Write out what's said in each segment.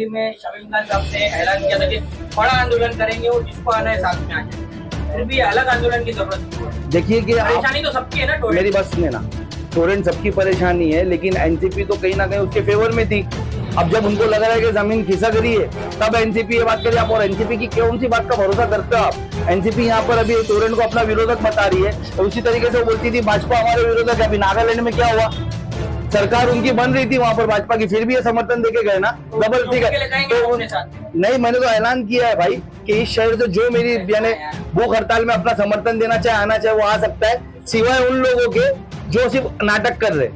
में शमीम खान साहब ने ऐलान किया था कि बड़ा आंदोलन करेंगे और जिसको आना है साथ में आ जाए, फिर भी अलग आंदोलन की जरूरत है। देखिए कि परेशानी तो सबकी है ना, मेरी बात सुने ना, टोरेंट सबकी परेशानी है, लेकिन एनसीपी तो कहीं ना कहीं उसके फेवर में थी। अब जब उनको लग रहा है कि जमीन खिसक रही है, तब एनसीपी ये बात करिए आप। और एनसीपी की कौन सी बात का भरोसा करते हो आप? एनसीपी यहाँ पर अभी टोरेंट को अपना विरोधक बता रही है, तो उसी तरीके से वो बोलती थी भाजपा हमारे विरोधक है। अभी नागालैंड में क्या हुआ, सरकार उनकी बन रही थी वहां पर भाजपा की, फिर भी ये समर्थन देके गए ना जबरदस्ती का। नहीं, मैंने तो ऐलान किया है भाई कि इस शहर से जो मेरी यानी भूख हड़ताल में अपना समर्थन देना चाहे, आना चाहे, वो आ सकता है, सिवाय उन लोगों के जो सिर्फ नाटक कर रहे।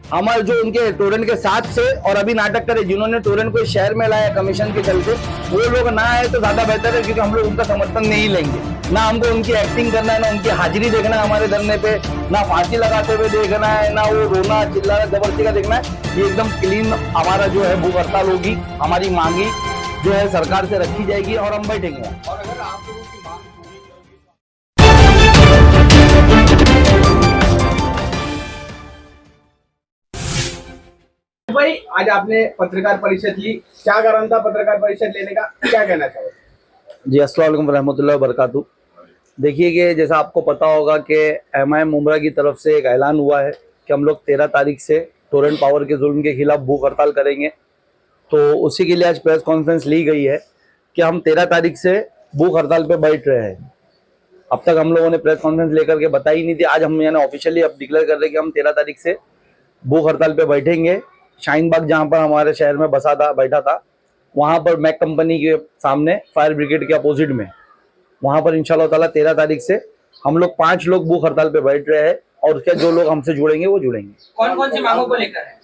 हमारे जो उनके टोरेंट के साथ से और अभी नाटक करे, जिन्होंने टोरेंट को इस शहर में लाया कमीशन के चलते, वो लोग ना आए तो ज्यादा बेहतर है, क्योंकि हम लोग उनका समर्थन नहीं लेंगे। ना हमको उनकी एक्टिंग करना है, ना उनकी हाजिरी देखना है हमारे धरने पे, ना फांसी लगाते हुए देखना है, ना वो रोना चिल्लाना जबरदस्ती का देखना है। ये एकदम क्लीन हमारा जो है भूख हड़ताल होगी, हमारी मांगी जो है सरकार से रखी जाएगी और हम बैठेंगे। और अगर आप लोगों की मांग भाई, आज आपने पत्रकार परिषद ली, क्या कारण था पत्रकार परिषद लेने का, क्या कहना चाहोगे? जी, अस्सलाम वालेकुम रहमतुल्लाहि व बरकातहू। देखिए कि जैसा आपको पता होगा कि एमआईएम मुमरा की तरफ से एक ऐलान हुआ है कि हम लोग 13 तारीख से टोरेंट पावर के जुल्म के खिलाफ भूख हड़ताल करेंगे। तो उसी के लिए आज प्रेस कॉन्फ्रेंस ली गई है कि हम 13 तारीख से भूख हड़ताल पे बैठ रहे हैं। अब तक हम लोगों ने प्रेस कॉन्फ्रेंस लेकर के बताई नहीं थी, आज हम यानी ऑफिशियली अब डिक्लेयर कर रहे हैं कि हम 13 तारीख से भूख हड़ताल पे बैठेंगे। शाहीन बाग जहाँ पर हमारे शहर में बैठा था, वहाँ पर मैक कंपनी के सामने फायर ब्रिगेड के अपोजिट में, वहाँ पर इंशाल्लाह ताला 13 तारीख से हम लोग 5 लोग भूख हड़ताल पे बैठ रहे हैं, और क्या जो लोग हमसे जुड़ेंगे वो जुड़ेंगे। कौन कौन सी मांगों को लेकर है?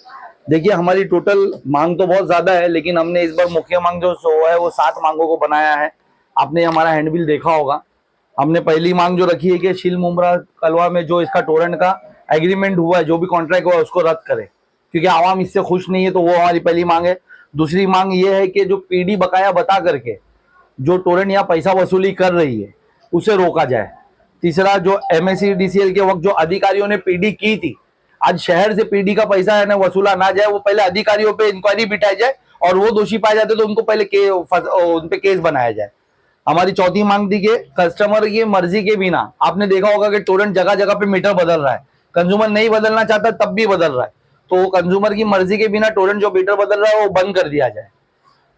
देखिए, हमारी टोटल मांग तो बहुत ज्यादा है, लेकिन हमने इस बार मुख्य मांग जो है वो 7 मांगों को बनाया है। आपने हमारा हैंडबिल देखा होगा। हमने पहली मांग जो रखी है कि शील मुमरा कलवा में जो इसका टोरेंट का एग्रीमेंट हुआ है, जो भी कॉन्ट्रैक्ट हुआ है, उसको रद्द करे, क्योंकि आवाम इससे खुश नहीं है। तो वो हमारी पहली मांग है। दूसरी मांग ये है कि जो पीडी बकाया बता करके जो टोरेंट यहाँ पैसा वसूली कर रही है, उसे रोका जाए। तीसरा, जो MSEDCL के वक्त जो अधिकारियों ने पीडी की थी, आज शहर से पीडी का पैसा है ना वसूला ना जाए, वो पहले अधिकारियों पे इंक्वायरी बिठाई जाए, और वो दोषी पाए जाते तो उनको पहले उन पे केस बनाया जाए। हमारी चौथी मांग थी कि कस्टमर की मर्जी के बिना, आपने देखा होगा कि टोरेंट जगह जगह पे मीटर बदल रहा है, कंज्यूमर नहीं बदलना चाहता तब भी बदल रहा है, तो कंज्यूमर की मर्जी के बिना टोरेंट जो मीटर बदल रहा है वो बंद कर दिया जाए।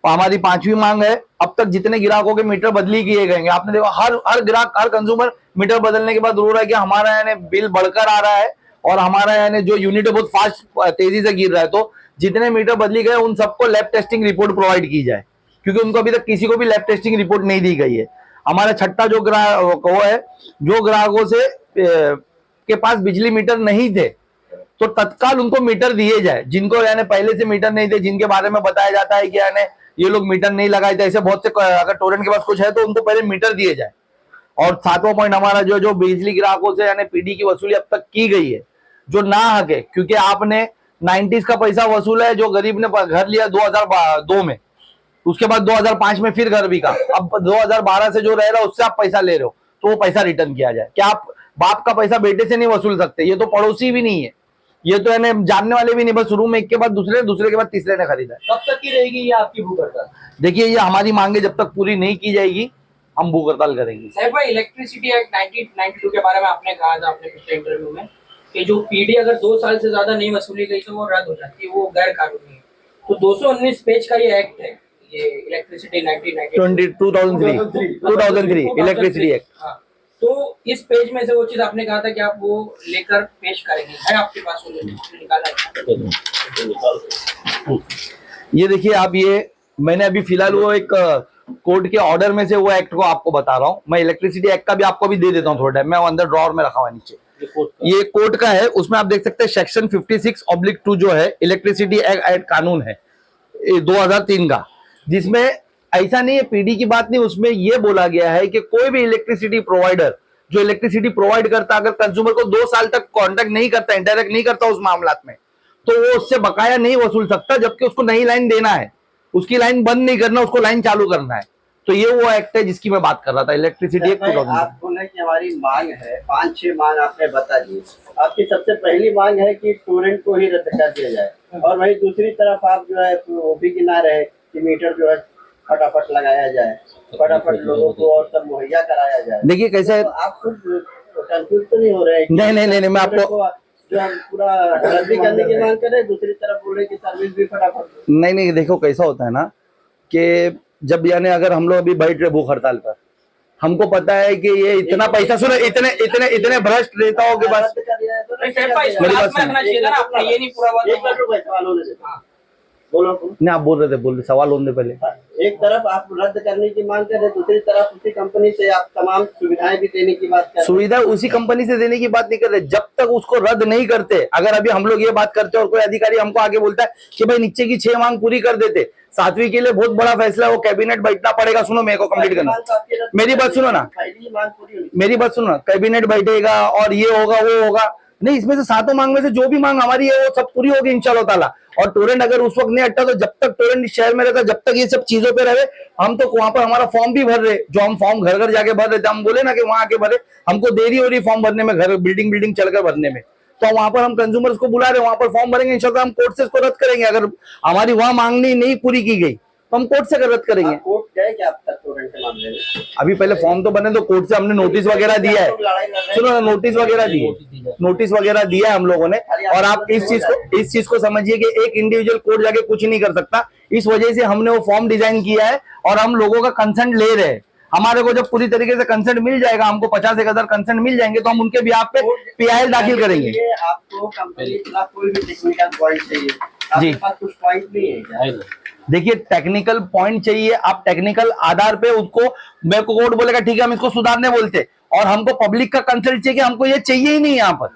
हमारी पांचवी मांग है, अब तक जितने ग्राहकों के मीटर बदली किए गए, आपने देखा हर ग्राहक, हर कंज्यूमर मीटर बदलने के बाद रो रहा है कि हमारा यानी बिल बढ़कर आ रहा है और हमारा यानी जो यूनिट है बहुत फास्ट तेजी से गिर रहा है। तो जितने मीटर बदली गए उन सबको लैब टेस्टिंग रिपोर्ट प्रोवाइड की जाए, क्योंकि उनको अभी तक किसी को भी लैब टेस्टिंग रिपोर्ट नहीं दी गई है। हमारा छठा जो ग्राहक वो है, जो ग्राहकों से के पास बिजली मीटर नहीं थे, तो तत्काल उनको मीटर दिए जाए। जिनको यानी पहले से मीटर नहीं थे, जिनके बारे में बताया जाता है कि यानी ये लोग मीटर नहीं लगाए थे, ऐसे बहुत से, अगर टोरेंट के पास कुछ है तो उनको पहले मीटर दिए जाए। और 7वां पॉइंट हमारा जो बिजली ग्राहकों से यानी पीडी की वसूली अब तक की गई है, जो ना हक है, क्योंकि आपने 90s का पैसा वसूला है, जो गरीब ने घर लिया 2002 में, उसके बाद 2005 में फिर घर बिका, अब 2012 से जो रह रहा है उससे आप पैसा ले रहे हो, तो वो पैसा रिटर्न किया जाए। क्या आप बाप का पैसा बेटे से नहीं वसूल सकते? ये तो पड़ोसी भी नहीं है, ये तो यानी जानने वाले भी नहीं, बस रूम एक के बाद दूसरे, दूसरे के बाद तीसरे ने खरीदा है। कब तक की रहेगी ये आपकी भूख हड़ताल? देखिए, ये हमारी मांगे जब तक पूरी नहीं की जाएगी हम भूख हड़ताल करेंगे। सर भाई, इलेक्ट्रिसिटी एक्ट 1992 के बारे में आपने कहा था अपने पिछले इंटरव्यू में कि जो पीडी अगर 2 साल से ज्यादा नहीं वसूली गई तो वो रद्द हो जाती है, वो गैर कानूनी है। तो 219 पेज का ये एक्ट है, ये इलेक्ट्रिसिटी 2003 इलेक्ट्रिसिटी एक्ट। हाँ, तो इस पेज में से वो चीज आपने कहा था कि आप वो लेकर पेश करेंगे, है आपके पास वो निकाला है? ये देखिए आप, ये मैंने अभी फिलहाल वो एक कोर्ट के ऑर्डर में से वो एक्ट को आपको बता रहा हूँ। मैं इलेक्ट्रिसिटी एक्ट का भी आपको भी दे देता हूँ थोड़ा टाइम, मैं अंदर ड्रॉअर में रखा हुआ है नीचे। ये कोर्ट का है, उसमें आप देख सकते हैं सेक्शन 56/2 जो है इलेक्ट्रिसिटी एक्ट कानून है 2003 का, जिसमें ऐसा नहीं है, पीडी की बात नहीं, उसमें यह बोला गया है कि कोई भी इलेक्ट्रिसिटी प्रोवाइडर जो इलेक्ट्रिसिटी प्रोवाइड करता, अगर कंज्यूमर को 2 साल तक कांटेक्ट नहीं करता, इंटरेक्ट नहीं करता उस मामला में, तो वो उससे बकाया नहीं वसूल सकता, जबकि उसको नई लाइन देना है, उसकी लाइन बंद नहीं करना, उसको लाइन चालू करना है। तो ये वो एक्ट है जिसकी मैं बात कर रहा था, इलेक्ट्रिसिटी एक्ट। आपको ना कि हमारी मांग है 5-6 मांग आपने बता दी। आपकी सबसे पहली मांग है कि टोरेंट को ही रद्द कर दिया जाए, और वही दूसरी तरफ आप जो है वो भी गिना रहे कि मीटर जो है फटाफट लगाया जाए, फटाफट लोगों को और सब मुहैया कराया जाए। देखिए कैसा है, तो आप खुद कंफ्यूज तो नहीं हो रहे हैं कि नहीं, मैं आपको जो हम पूरा रद्दी करने की मांग कर रहे हैं, दूसरी तरफ बोल रहे हैं कि सर्विस भी फटाफट। नहीं, देखो कैसा होता है ना कि जब यानी अगर हम लोग अभी बैठ रहे भूख हड़ताल पर, हमको पता है कि ये इतना पैसा, सुनो, इतने भ्रष्ट नेताओं के पास, मेरी बात सुनो, ये नहीं पूरा हुआ। बोलो। नहीं आप बोल रहे सवाल होने पहले। एक तरफ आप रद्द करने की मांग कर रहे हैं, दूसरी तरफ उसी कंपनी से आप तमाम सुविधाएं भी देने की बात कर रहे हैं। सुविधा उसी कंपनी से देने की बात नहीं कर रहे, जब तक उसको रद्द नहीं करते। अगर अभी हम लोग ये बात करते और कोई अधिकारी हमको आगे बोलता है कि भाई नीचे की 6 मांग पूरी कर देते, 7वीं के लिए बहुत बड़ा फैसला, वो कैबिनेट बैठना पड़ेगा। सुनो, मेरे को कंप्लीट करना, मेरी बात सुनो ना, मेरी बात सुनो ना, कैबिनेट बैठेगा और ये होगा वो होगा, नहीं इसमें से 7 मांग में से जो भी मांग हमारी है वो सब पूरी होगी इंशाल्लाह ताला। और टोरेंट अगर उस वक्त नहीं हटता तो जब तक टोरेंट इस शहर में रहता, जब तक ये सब चीजों पे रहे, हम तो वहां पर हमारा फॉर्म भी भर रहे, जो हम फॉर्म घर घर जाके भर रहे थे, हम बोले ना कि वहां आके भरे, हमको देरी हो रही फॉर्म भरने में, घर बिल्डिंग चलकर भरने में, तो वहां पर हम कंज्यूमर्स को बुला रहे, वहां पर फॉर्म भरेंगे, इंशाल्लाह हम कोर्ट से इसको रद्द करेंगे। अगर हमारी वहां मांगनी नहीं पूरी की गई तो हम कोर्ट से रद्द करेंगे। कोर्ट गए क्या अब तक टोरेंट के मामले में? अभी पहले फॉर्म तो बने, तो कोर्ट से हमने नोटिस वगैरह दिया है, सुनो, नोटिस वगैरह दिया है हम लोगों ने। और आप इस चीज को समझिए कि एक इंडिविजुअल कोर्ट जाके कुछ नहीं कर सकता, इस वजह से हमने वो फॉर्म डिजाइन किया है और हम लोगों का कंसेंट ले रहे हैं। हमारे को जब पूरी तरीके से कंसेंट मिल जाएगा, हमको 50,000 कंसेंट मिल जाएंगे, तो हम उनके बिहाफ पे PIL दाखिल करेंगे। आपको कंपनी के खिलाफ कोई भी टेक्निकल पॉइंट चाहिए, आपके पास कुछ पॉइंट नहीं है? देखिए टेक्निकल पॉइंट चाहिए, आप टेक्निकल आधार पे उसको, मेरे को कोर्ट बोलेगा ठीक है हम इसको सुधारने बोलते, और हमको पब्लिक का कंसल्ट चाहिए कि हमको ये चाहिए ही नहीं यहाँ पर,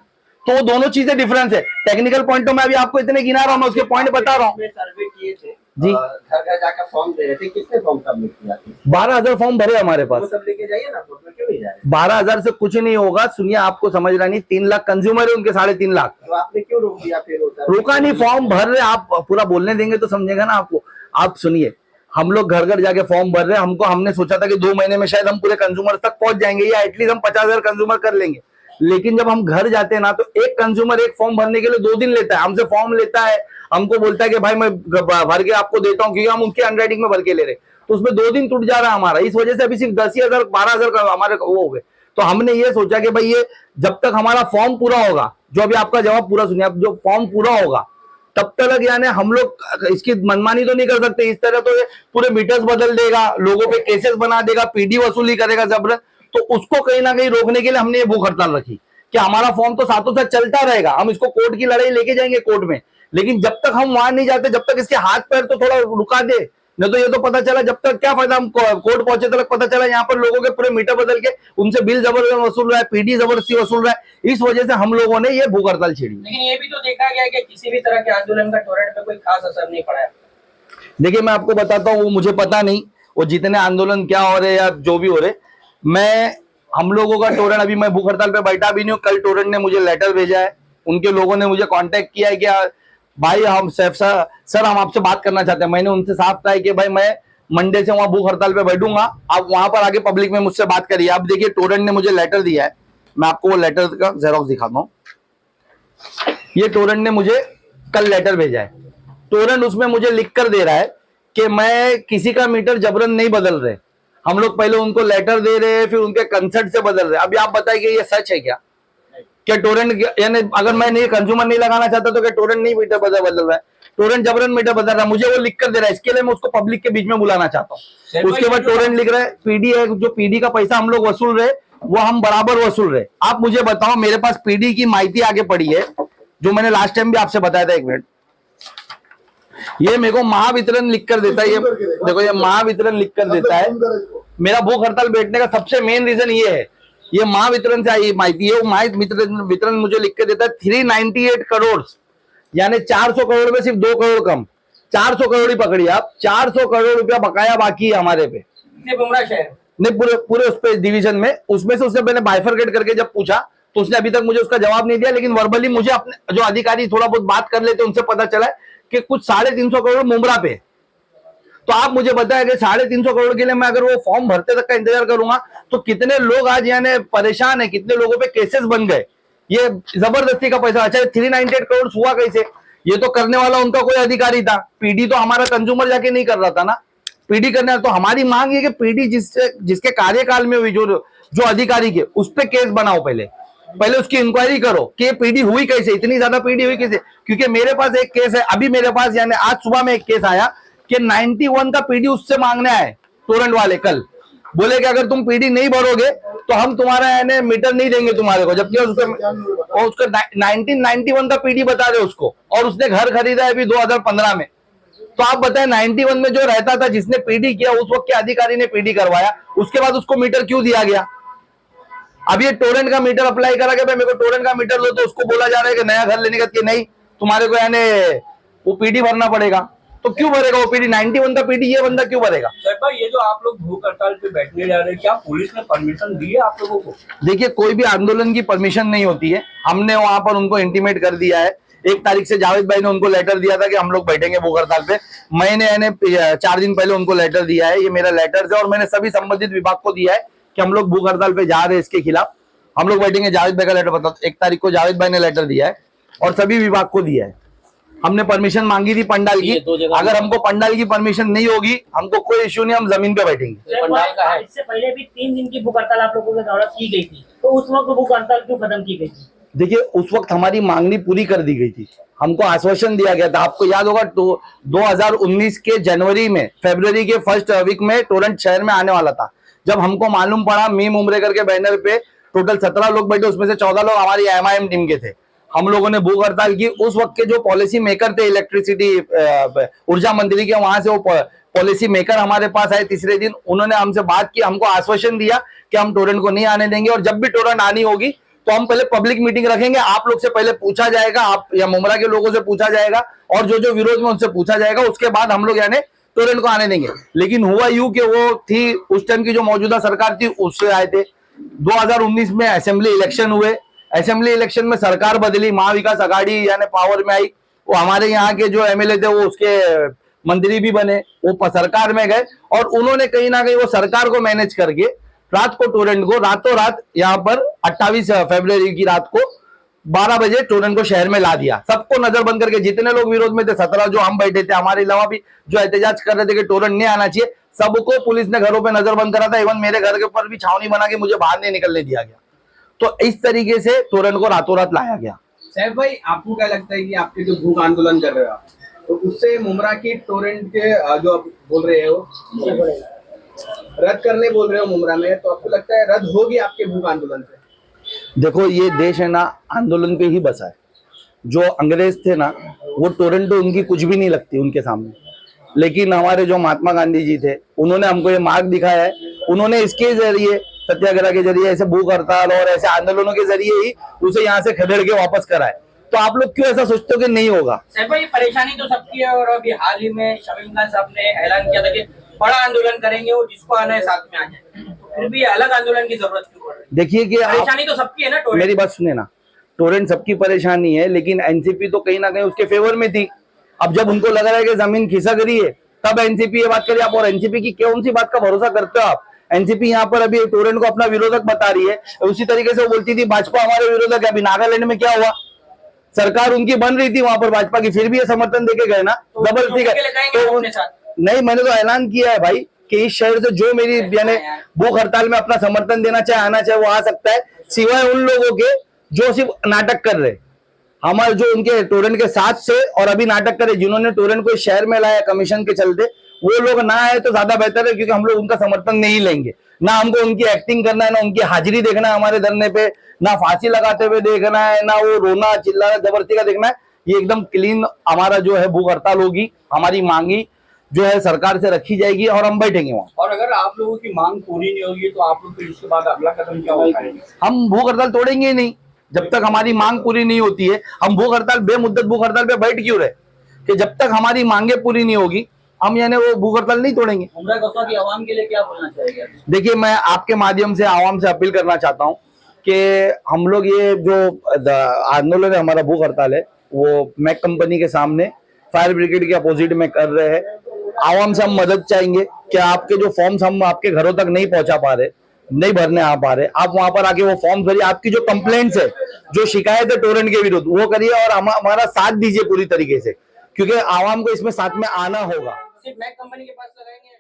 तो वो दोनों चीजें डिफरेंस है। टेक्निकल पॉइंट तो मैं अभी आपको इतने गिना रहा हूँ, मैं उसके पॉइंट बता रहा हूँ। सर्वे किए थे जी, घर घर जाकर फॉर्म दे रहे थे, कितने फॉर्म सबमिट किया? 12,000 फॉर्म भरे हमारे पास। वो सब लेके जाइए ना, कोर्ट में क्यों नहीं जा रहे? 12,000 से कुछ नहीं होगा, सुनिए आपको समझ रहा नहीं, 3 लाख कंज्यूमर है, उनके 3.5 लाख। तो आपने क्यों रोक दिया फिर? रोका नहीं, फॉर्म भर रहे, आप पूरा बोलने देंगे तो समझेगा ना आपको। आप सुनिए, हम लोग घर घर जाके फॉर्म भर रहे हैं, हमने सोचा था कि 2 महीने में शायद हम पूरे कंज्यूमर तक पहुंच जाएंगे, या एटलीस्ट हम 50,000 कंज्यूमर कर लेंगे। लेकिन जब हम घर जाते हैं ना, तो एक कंज्यूमर एक फॉर्म भरने के लिए 2 दिन लेता है, हमसे फॉर्म लेता है, हमको बोलता है कि भाई मैं भर के आपको देता हूँ, क्योंकि हम उसके अंडरराइटिंग में भर के ले रहे, तो उसमें 2 दिन टूट जा रहा है हमारा। इस वजह से अभी सिर्फ 10,000 12,000 का हमारे वो हो गए। तो हमने ये सोचा कि भाई ये जब तक हमारा फॉर्म पूरा होगा, जो अभी आपका जवाब पूरा सुनिए, अब जो फॉर्म पूरा होगा तब तक यानी हम लोग इसकी मनमानी तो नहीं कर सकते। इस तरह तो पूरे मीटर्स बदल देगा, लोगों पे केसेस बना देगा, PD वसूली करेगा जबरन, तो उसको कहीं ना कहीं रोकने के लिए हमने ये भूख हड़ताल रखी कि हमारा फॉर्म तो साथों साथ चलता रहेगा, हम इसको कोर्ट की लड़ाई लेके जाएंगे कोर्ट में, लेकिन जब तक हम वहां नहीं जाते, जब तक इसके हाथ पैर तो थोड़ा रुका दे, नहीं तो ये तो पता चला, जब तक क्या फायदा, हम कोर्ट पहुंचे तक पता चला यहाँ पर लोगों के पूरे मीटर बदल के उनसे बिल जबरदस्ती वसूल रहा है, PD जबरदस्ती वसूल रहा है। इस वजह से हम लोगों ने ये भूख हड़ताल छेड़ी। लेकिन ये भी तो देखा गया कि किसी भी तरह के आंदोलन का टोरेंट पे कोई खास असर नहीं पड़ा है। देखिए मैं आपको बताता हूँ, वो मुझे पता नहीं वो जितने आंदोलन क्या हो रहे या जो भी हो रहे, हम लोगों का टोरेंट, अभी मैं भूख हड़ताल पे बैठा भी नहीं हूँ। कल टोरेंट ने मुझे लेटर भेजा है, उनके लोगों ने मुझे कांटेक्ट किया है कि भाई हम सर हम आपसे बात करना चाहते हैं। मैंने उनसे साफ कहा है कि भाई मैं मंडे से वहां भूख हड़ताल पे बैठूंगा, आप वहां पर आगे पब्लिक में मुझसे बात करिए। अब देखिए टोरेंट ने मुझे लेटर दिया है, मैं आपको वो लेटर का जेरोक्स दिखाता हूँ। ये टोरेंट ने मुझे कल लेटर भेजा है, टोरेंट उसमें मुझे लिख कर दे रहा है कि मैं किसी का मीटर जबरन नहीं बदल रहे, हम लोग पहले उनको लेटर दे रहे हैं, फिर उनके कंसर्ट से बदल रहे। अभी आप बताइए कि ये सच है क्या टोरेंट, यानी अगर मैं नहीं कंज्यूमर नहीं लगाना चाहता तो क्या टोरेंट नहीं मीटर बदल रहा है? टोरेंट जबरन मीटर बदल रहा है, मुझे वो लिख कर दे रहा है, इसके लिए मैं उसको पब्लिक के बीच में बुलाना चाहता हूँ। उसके बाद टोरेंट लिख रहा है PD है, जो PD का पैसा हम लोग वसूल रहे वो हम बराबर वसूल रहे। आप मुझे बताओ, मेरे पास PD की माहिती आगे पड़ी है, जो मैंने लास्ट टाइम भी आपसे बताया था। 1 मिनट, ये मेरे को महावितरण लिख कर देता है, ये देखो ये महावितरण लिख कर देता है। मेरा भूख हड़ताल बैठने का सबसे मेन रीजन ये है, ये महावितरण से आई माहिती है। वो महावितरण मुझे लिख के देता है 398 करोड़, यानी 400 करोड़ में सिर्फ 2 करोड़ कम, 400 करोड़ ही पकड़िए आप, 400 करोड़ रुपया बकाया बाकी है हमारे पे, बुमरा शहर नहीं पूरे उस पे डिवीजन में। उसमें से उससे मैंने बाइफरकेट करके जब पूछा तो उसने अभी तक मुझे उसका जवाब नहीं दिया, लेकिन वर्बली मुझे अपने जो अधिकारी थोड़ा बहुत बात कर लेते उनसे पता चला कि कुछ 350 करोड़ मुमरा पे। तो आप मुझे बताया कि 350 करोड़ के लिए मैं अगर वो फॉर्म भरते तक का इंतजार करूंगा तो कितने लोग आज यानी परेशान है, कितने लोगों पे केसेस बन गए। ये जबरदस्ती का पैसा। अच्छा 398 करोड़ हुआ कैसे? ये तो करने वाला उनका कोई अधिकारी था, पीडी तो हमारा कंज्यूमर जाके नहीं कर रहा था ना, पीडी करने। तो हमारी मांग है कि पीडी जिसके कार्यकाल में हुई, जो अधिकारी के, उस पर केस बनाओ, पहले उसकी इंक्वायरी करो कि पीडी हुई कैसे, इतनी ज्यादा पीडी हुई कैसे। क्योंकि मेरे पास एक केस है अभी, मेरे पास यानी आज सुबह में एक केस आया कि 91 का पीडी उससे मांगने आए टोरेंट वाले, कल बोले कि अगर तुम पीडी नहीं भरोगे तो हम तुम्हारा यानी मीटर नहीं देंगे तुम्हारे को, जबकि उसको 1991 का पीडी बता रहे उसको, और उसने घर खरीदा है अभी 2015 में। तो आप बताएं 91 में जो रहता था, जिसने पीडी किया, उस वक्त के अधिकारी ने पीडी करवाया, उसके बाद उसको मीटर क्यों दिया गया? अब ये टोरेंट का मीटर अप्लाई करा के भाई मेरे को टोरेंट का मीटर दो, तो उसको बोला जा रहा है कि नया घर लेने का कि नहीं, तुम्हारे को यानी वो पीडी भरना पड़ेगा। तो क्यों भरेगा वो पीडी? 91 का पीडी ये बंदा क्यों भरेगा? सर भाई, ये जो आप लोग भूख हड़ताल पे बैठने जा रहे हैं, क्या पुलिस ने परमिशन दी है आप लोगों को? देखिए, कोई भी आंदोलन की परमिशन नहीं होती है। हमने वहां पर उनको इंटीमेट कर दिया है। 1 तारीख से जावेद भाई ने उनको लेटर दिया था कि हम लोग बैठेंगे भूख हड़ताल पे। मैंने यानी 4 दिन पहले उनको लेटर दिया है, ये मेरा लेटर है, और मैंने सभी संबंधित विभाग को दिया है कि हम लोग भूख हड़ताल पे जा रहे हैं, इसके खिलाफ हम लोग बैठेंगे। जावेद भाई का लेटर बता, 1 तारीख को जावेद भाई ने लेटर दिया है और सभी विभाग को दिया है। हमने परमिशन मांगी थी पंडाल की, अगर हमको पंडाल की परमिशन नहीं होगी, हमको कोई इश्यू नहीं, हम जमीन पे बैठेंगे। पंडाल का है। इससे पहले भी 3 दिन की भूख हड़ताल आप लोगों के द्वारा की गई थी, तो उस वक्त भूख हड़ताल क्यों खत्म की गई थी? देखिए, उस वक्त हमारी मांगनी पूरी कर दी गई थी, हमको आश्वासन दिया गया था। आपको याद होगा तो 2019 के जनवरी में, फरवरी के फर्स्ट वीक में टोरंट शहर में आने वाला था। जब हमको मालूम पड़ा, मीम उम्रे करके बैनर पे टोटल 17 लोग बैठे, उसमें से 14 लोग हमारी MIM टीम के थे। हम लोगों ने भूख हड़ताल की। उस वक्त के जो पॉलिसी मेकर थे, इलेक्ट्रिसिटी ऊर्जा मंत्री के, वहां से वो पॉलिसी मेकर हमारे पास आए तीसरे दिन। उन्होंने हमसे बात की, हमको आश्वासन दिया कि हम टोरेंट को नहीं आने देंगे, और जब भी टोरेंट आनी होगी तो हम पहले पब्लिक मीटिंग रखेंगे, आप लोग से पहले पूछा जाएगा, आप या मुमरा के लोगों से पूछा जाएगा, और जो विरोध में उनसे पूछा जाएगा, उसके बाद हम लोग यानी टोरेंट को आने देंगे। लेकिन हुआ यूं कि वो थी उस टाइम की जो मौजूदा सरकार थी, उससे आए थे। 2019 में असेंबली इलेक्शन हुए, असेंबली इलेक्शन में सरकार बदली, महाविकास आघाड़ी यानी पावर में आई। वो हमारे यहाँ के जो MLA थे वो उसके मंत्री भी बने, वो सरकार में गए, और उन्होंने कहीं ना कहीं वो सरकार को मैनेज करके रात को टोरेंट को रातों रात यहाँ पर 28 फरवरी की रात को 12 बजे टोरेंट को शहर में ला दिया। सबको नजर बंद करके, जितने लोग विरोध में थे, 17 जो हम बैठे थे, हमारे अलावा भी जो एहतजाज कर रहे थे कि टोरेंट नहीं आना चाहिए, सबको पुलिस ने घरों पे नजर बंद करा था। इवन मेरे घर के ऊपर भी छावनी बना के मुझे बाहर नहीं निकलने दिया गया। तो इस तरीके से टोरेंट को रातों रात लाया गया। सैफ भाई, आपको क्या लगता है कि आपके जो भूख आंदोलन कर रहे हो आप, तो उससे मुमरा की टोरेंट के जो आप बोल रहे हो रद्द करने बोल रहे हो मुमरा में, तो आपको लगता है रद्द होगी आपके भूख आंदोलन से? देखो, ये देश है ना आंदोलन पे ही बसा है। जो अंग्रेज थे ना, वो टोरेंट तो उनकी कुछ भी नहीं लगती उनके सामने। लेकिन हमारे जो महात्मा गांधी जी थे, उन्होंने हमको ये मार्ग दिखाया है। उन्होंने इसके जरिए, सत्याग्रह के जरिए, ऐसे भूख हड़ताल और ऐसे आंदोलनों के जरिए ही उसे यहाँ से खदेड़ के वापस कराए। तो आप लोग क्यों ऐसा सोचते हो कि नहीं होगा? सर भाई, परेशानी तो सबकी है, और अभी हाल ही में शमीम खान साहब ने ऐलान किया था कि बड़ा आंदोलन करेंगे, और जिसको आना है साथ में आ जाए। तो फिर भी अलग आंदोलन की जरूरत क्यों पड़ रही है? देखिए कि परेशानी तो सबकी है ना टोरेंट। मेरी बात सुने ना, टोरेंट सबकी परेशानी है, लेकिन एनसीपी तो कहीं ना कहीं उसके फेवर में थी। अब जब उनको लग रहा है कि जमीन खिसक रही है, तब एनसीपी ये बात करिए आप। और एनसीपी की कौन सी बात का भरोसा करते हो आप? एनसीपी यहाँ पर अभी टोरेंट को अपना विरोधक बता रही है। उसी तरीके से वो बोलती थी भाजपा हमारे विरोधक है। अभी नागालैंड में क्या हुआ? सरकार उनकी बन रही थी वहां पर भाजपा की, फिर भी ये समर्थन देके गए ना, जबरदस्ती तो नहीं। मैंने तो ऐलान किया है भाई कि इस शहर से जो मेरी यानी भूख हड़ताल में अपना समर्थन देना चाहे, आना चाहे, वो आ सकता है, सिवाय उन लोगों के जो सिर्फ नाटक कर रहे। हमारे जो उनके टोरेंट के साथ थे और अभी नाटक करे, जिन्होंने टोरेंट को इस शहर में लाया कमीशन के चलते, वो लोग ना आए तो ज्यादा बेहतर है, क्योंकि हम लोग उनका समर्थन नहीं लेंगे। ना हमको उनकी एक्टिंग करना है, ना उनकी हाजिरी देखना है हमारे धरने पे, ना फांसी लगाते हुए देखना है, ना वो रोना चिल्लाना जबरदस्ती का देखना है। ये एकदम क्लीन हमारा जो है भूख हड़ताल होगी, हमारी मांगी जो है सरकार से रखी जाएगी और हम बैठेंगे वहां। और अगर आप लोगों की मांग पूरी नहीं होगी तो आप लोग फिर इसके बाद अगला कदम क्या उठाएंगे? हम भूख हड़ताल तोड़ेंगे ही नहीं जब तक हमारी मांग पूरी नहीं होती है। हम भूख हड़ताल, बेमुद्दत भूख हड़ताल पे बैठ क्यों रहे? कि जब तक हमारी मांगे पूरी नहीं होगी, हम यानी वो भूख हड़ताल नहीं तोड़ेंगे। उमरा कस्बा की आवाम के लिए क्या बोलना चाहेंगे? देखिए, मैं आपके माध्यम से आवाम से अपील करना चाहता हूँ कि हम लोग ये जो आंदोलन है, हमारा भूख हड़ताल है, वो मैक कंपनी के सामने फायर ब्रिगेड के अपोजिट में कर रहे हैं। आवाम से हम मदद चाहेंगे कि आपके जो फॉर्म्स हम आपके घरों तक नहीं पहुंचा पा रहे, नहीं भरने आ पा रहे, आप वहां पर आके वो फॉर्म भरिए, आपकी जो कंप्लेंट्स है, जो शिकायत है टोरेंट के विरुद्ध, वो करिए और हमारा साथ दीजिए पूरी तरीके से, क्योंकि आवाम को इसमें साथ में आना होगा। सिर्फ मैक कंपनी के पास लगाएंगे?